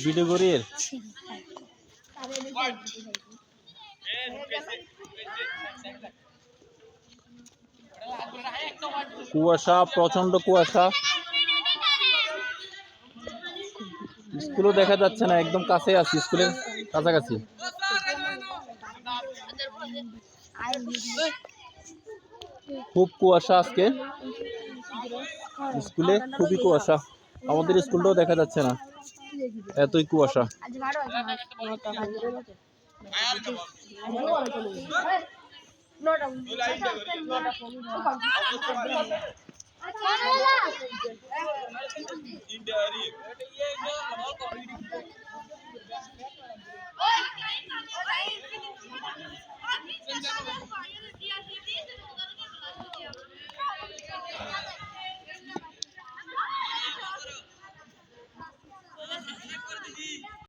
Video করি এর কুয়াশা, প্রচন্ড কুয়াশা। স্কুলও দেখা যাচ্ছে না, একদম কাছে আছি, স্কুলের কাছাকাছি। খুব কুয়াশা আজকে স্কুলে, খুবই কুয়াশা। আমাদের স্কুলটাও দেখা যাচ্ছে না, এতই কুয়াশা।